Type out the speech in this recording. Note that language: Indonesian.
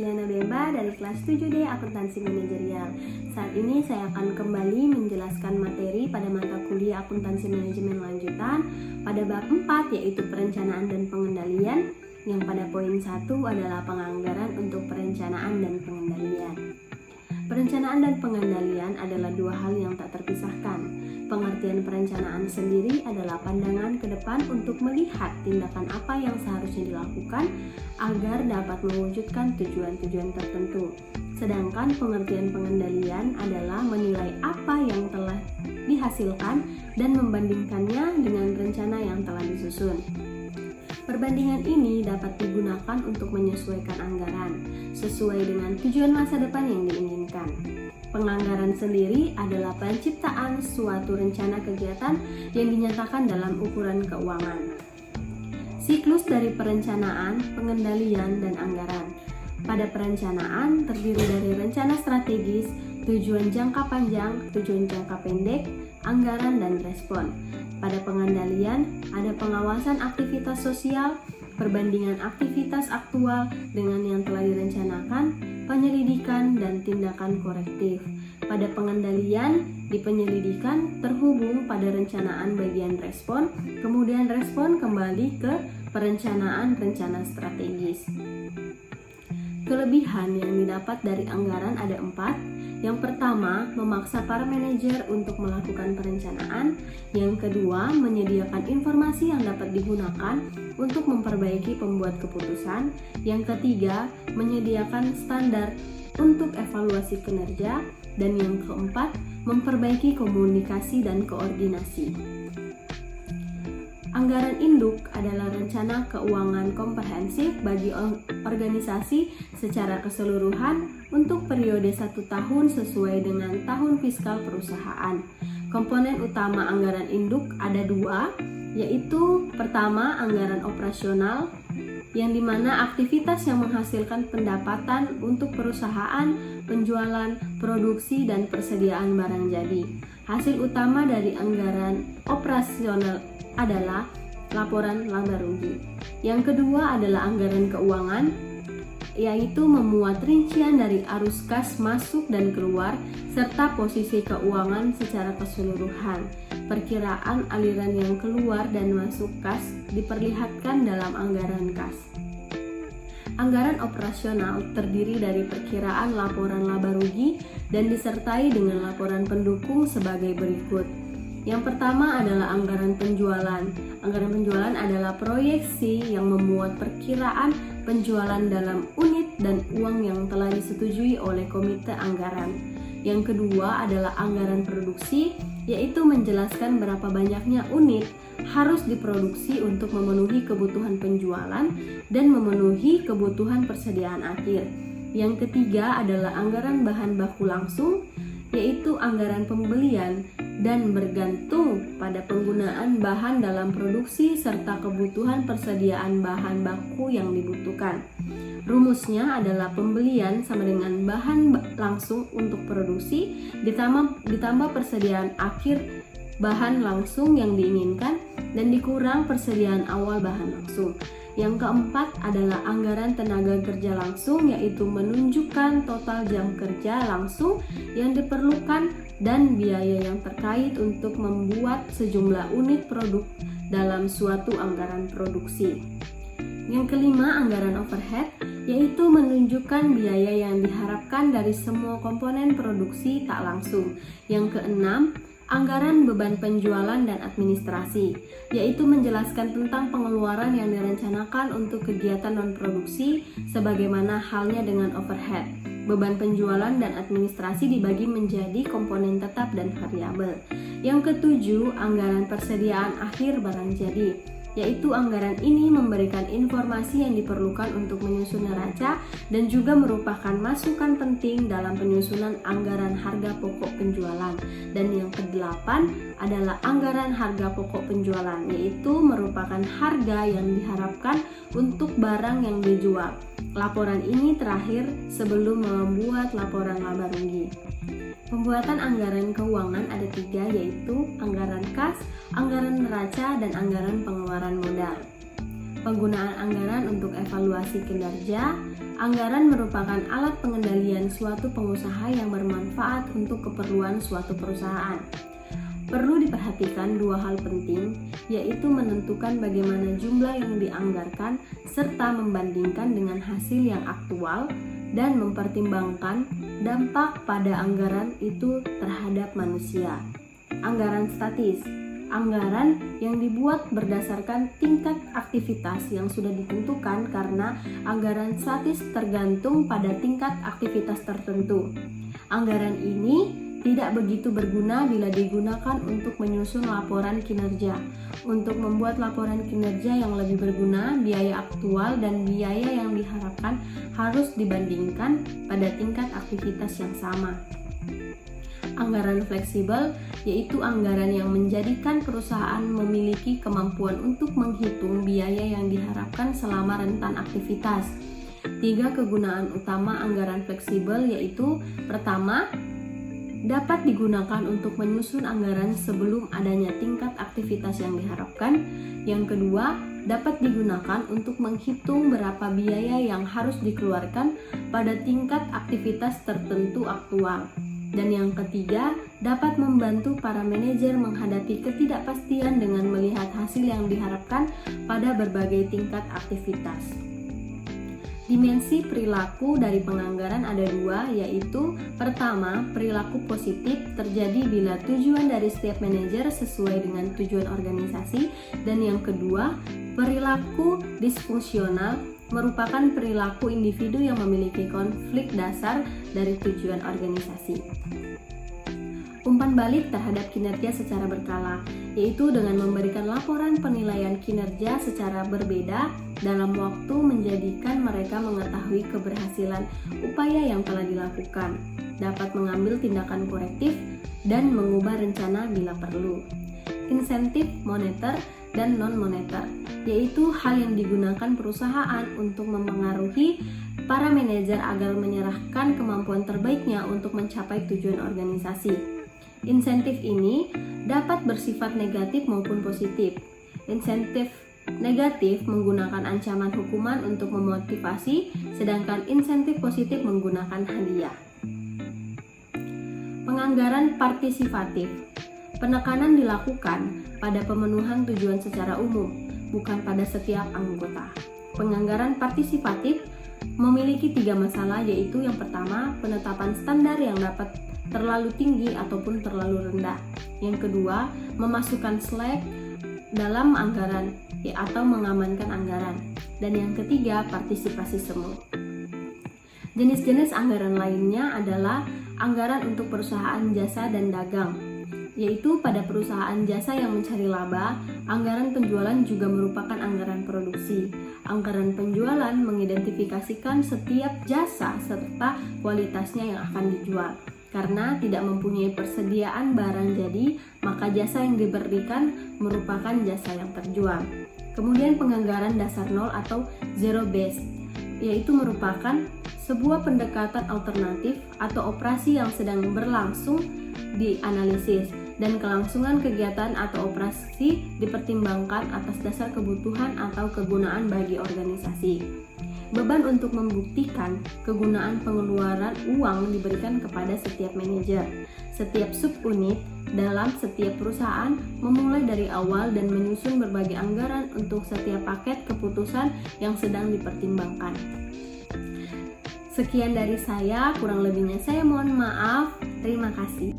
Juliana Bemba dari kelas 7D Akuntansi Manajerial. Saat ini saya akan kembali menjelaskan materi pada mata kuliah Akuntansi Manajemen Lanjutan pada bab 4, yaitu perencanaan dan pengendalian, yang pada poin 1 adalah penganggaran untuk perencanaan dan pengendalian. Perencanaan dan pengendalian adalah dua hal yang tak terpisahkan. Pengertian perencanaan sendiri adalah pandangan ke depan untuk melihat tindakan apa yang seharusnya dilakukan agar dapat mewujudkan tujuan-tujuan tertentu. Sedangkan pengertian pengendalian adalah menilai apa yang telah dihasilkan dan membandingkannya dengan rencana yang telah disusun. Perbandingan ini dapat digunakan untuk menyesuaikan anggaran sesuai dengan tujuan masa depan yang diinginkan. Penganggaran sendiri adalah penciptaan suatu rencana kegiatan yang dinyatakan dalam ukuran keuangan. Siklus dari perencanaan, pengendalian, dan anggaran. Pada perencanaan terdiri dari rencana strategis, tujuan jangka panjang, tujuan jangka pendek, anggaran, dan respon. Pada pengendalian, ada pengawasan aktivitas sosial, perbandingan aktivitas aktual dengan yang telah direncanakan, penyelidikan, dan tindakan korektif. Pada pengendalian, di penyelidikan terhubung pada rencanaan bagian respon, kemudian respon kembali ke perencanaan rencana strategis. Kelebihan yang didapat dari anggaran ada 4. Yang pertama, memaksa para manajer untuk melakukan perencanaan. Yang kedua, menyediakan informasi yang dapat digunakan untuk memperbaiki pembuat keputusan. Yang ketiga, menyediakan standar untuk evaluasi kinerja. Dan yang keempat, memperbaiki komunikasi dan koordinasi. Anggaran induk adalah rencana keuangan komprehensif bagi organisasi secara keseluruhan untuk periode 1 tahun sesuai dengan tahun fiskal perusahaan. Komponen utama anggaran induk ada 2, yaitu pertama anggaran operasional, yang dimana aktivitas yang menghasilkan pendapatan untuk perusahaan, penjualan, produksi, dan persediaan barang jadi. Hasil utama dari anggaran operasional adalah laporan laba rugi. Yang kedua adalah anggaran keuangan, yaitu memuat rincian dari arus kas masuk dan keluar serta posisi keuangan secara keseluruhan. Perkiraan aliran yang keluar dan masuk kas diperlihatkan dalam anggaran kas. Anggaran operasional terdiri dari perkiraan laporan laba rugi dan disertai dengan laporan pendukung sebagai berikut. Yang pertama adalah anggaran penjualan. Anggaran penjualan adalah proyeksi yang memuat perkiraan penjualan dalam unit dan uang yang telah disetujui oleh komite anggaran. Yang kedua adalah anggaran produksi, yaitu menjelaskan berapa banyaknya unit harus diproduksi untuk memenuhi kebutuhan penjualan dan memenuhi kebutuhan persediaan akhir. Yang ketiga adalah anggaran bahan baku langsung, yaitu anggaran pembelian dan bergantung pada penggunaan bahan dalam produksi serta kebutuhan persediaan bahan baku yang dibutuhkan. Rumusnya adalah pembelian sama dengan bahan langsung untuk produksi ditambah persediaan akhir bahan langsung yang diinginkan dan dikurang persediaan awal bahan langsung. Yang keempat adalah anggaran tenaga kerja langsung, yaitu menunjukkan total jam kerja langsung yang diperlukan dan biaya yang terkait untuk membuat sejumlah unit produk dalam suatu anggaran produksi. Yang kelima, anggaran overhead, yaitu menunjukkan biaya yang diharapkan dari semua komponen produksi tak langsung. Yang keenam, anggaran beban penjualan dan administrasi, yaitu menjelaskan tentang pengeluaran yang direncanakan untuk kegiatan non-produksi sebagaimana halnya dengan overhead. Beban penjualan dan administrasi dibagi menjadi komponen tetap dan variabel. Yang ketujuh, anggaran persediaan akhir barang jadi, yaitu anggaran ini memberikan informasi yang diperlukan untuk menyusun neraca dan juga merupakan masukan penting dalam penyusunan anggaran harga pokok penjualan. Dan yang kedelapan adalah anggaran harga pokok penjualan, yaitu merupakan harga yang diharapkan untuk barang yang dijual. Laporan ini terakhir sebelum membuat laporan laba rugi. Pembuatan anggaran keuangan ada 3, yaitu anggaran kas, anggaran neraca, dan anggaran pengeluaran modal. Penggunaan anggaran untuk evaluasi kinerja. Anggaran merupakan alat pengendalian suatu pengusaha yang bermanfaat untuk keperluan suatu perusahaan. Perlu diperhatikan dua hal penting, yaitu menentukan bagaimana jumlah yang dianggarkan serta membandingkan dengan hasil yang aktual dan mempertimbangkan dampak pada anggaran itu terhadap manusia. Anggaran statis. Anggaran yang dibuat berdasarkan tingkat aktivitas yang sudah ditentukan karena anggaran statis tergantung pada tingkat aktivitas tertentu. Anggaran ini tidak begitu berguna bila digunakan untuk menyusun laporan kinerja. Untuk membuat laporan kinerja yang lebih berguna, biaya aktual dan biaya yang diharapkan harus dibandingkan pada tingkat aktivitas yang sama. Anggaran fleksibel yaitu anggaran yang menjadikan perusahaan memiliki kemampuan untuk menghitung biaya yang diharapkan selama rentan aktivitas. 3 kegunaan utama anggaran fleksibel yaitu: pertama, dapat digunakan untuk menyusun anggaran sebelum adanya tingkat aktivitas yang diharapkan. Yang kedua, dapat digunakan untuk menghitung berapa biaya yang harus dikeluarkan pada tingkat aktivitas tertentu aktual. Dan yang ketiga, dapat membantu para manajer menghadapi ketidakpastian dengan melihat hasil yang diharapkan pada berbagai tingkat aktivitas. Dimensi perilaku dari penganggaran ada 2, yaitu pertama, perilaku positif terjadi bila tujuan dari setiap manajer sesuai dengan tujuan organisasi, dan yang kedua, perilaku disfungsional merupakan perilaku individu yang memiliki konflik dasar dari tujuan organisasi. Umpan balik terhadap kinerja secara berkala, yaitu dengan memberikan laporan penilaian kinerja secara berbeda dalam waktu menjadikan mereka mengetahui keberhasilan upaya yang telah dilakukan, dapat mengambil tindakan korektif, dan mengubah rencana bila perlu. Insentif moneter dan non-moneter, yaitu hal yang digunakan perusahaan untuk mempengaruhi para manajer agar menyerahkan kemampuan terbaiknya untuk mencapai tujuan organisasi. Insentif ini dapat bersifat negatif maupun positif. Insentif negatif menggunakan ancaman hukuman untuk memotivasi, sedangkan insentif positif menggunakan hadiah. Penganggaran partisipatif. Penekanan dilakukan pada pemenuhan tujuan secara umum, bukan pada setiap anggota. Penganggaran partisipatif memiliki 3 masalah, yaitu yang pertama, penetapan standar yang dapat terlalu tinggi ataupun terlalu rendah. Yang kedua, memasukkan slack dalam anggaran atau mengamankan anggaran. Dan yang ketiga, partisipasi semu. Jenis-jenis anggaran lainnya adalah anggaran untuk perusahaan jasa dan dagang, yaitu pada perusahaan jasa yang mencari laba. Anggaran penjualan juga merupakan anggaran produksi. Anggaran penjualan mengidentifikasikan setiap jasa serta kualitasnya yang akan dijual. Karena tidak mempunyai persediaan barang jadi, maka jasa yang diberikan merupakan jasa yang terjual. Kemudian penganggaran dasar nol atau zero based, yaitu merupakan sebuah pendekatan alternatif atau operasi yang sedang berlangsung dianalisis dan kelangsungan kegiatan atau operasi dipertimbangkan atas dasar kebutuhan atau kegunaan bagi organisasi. Beban untuk membuktikan kegunaan pengeluaran uang diberikan kepada setiap manajer. Setiap subunit dalam setiap perusahaan memulai dari awal dan menyusun berbagai anggaran untuk setiap paket keputusan yang sedang dipertimbangkan. Sekian dari saya, kurang lebihnya saya mohon maaf. Terima kasih.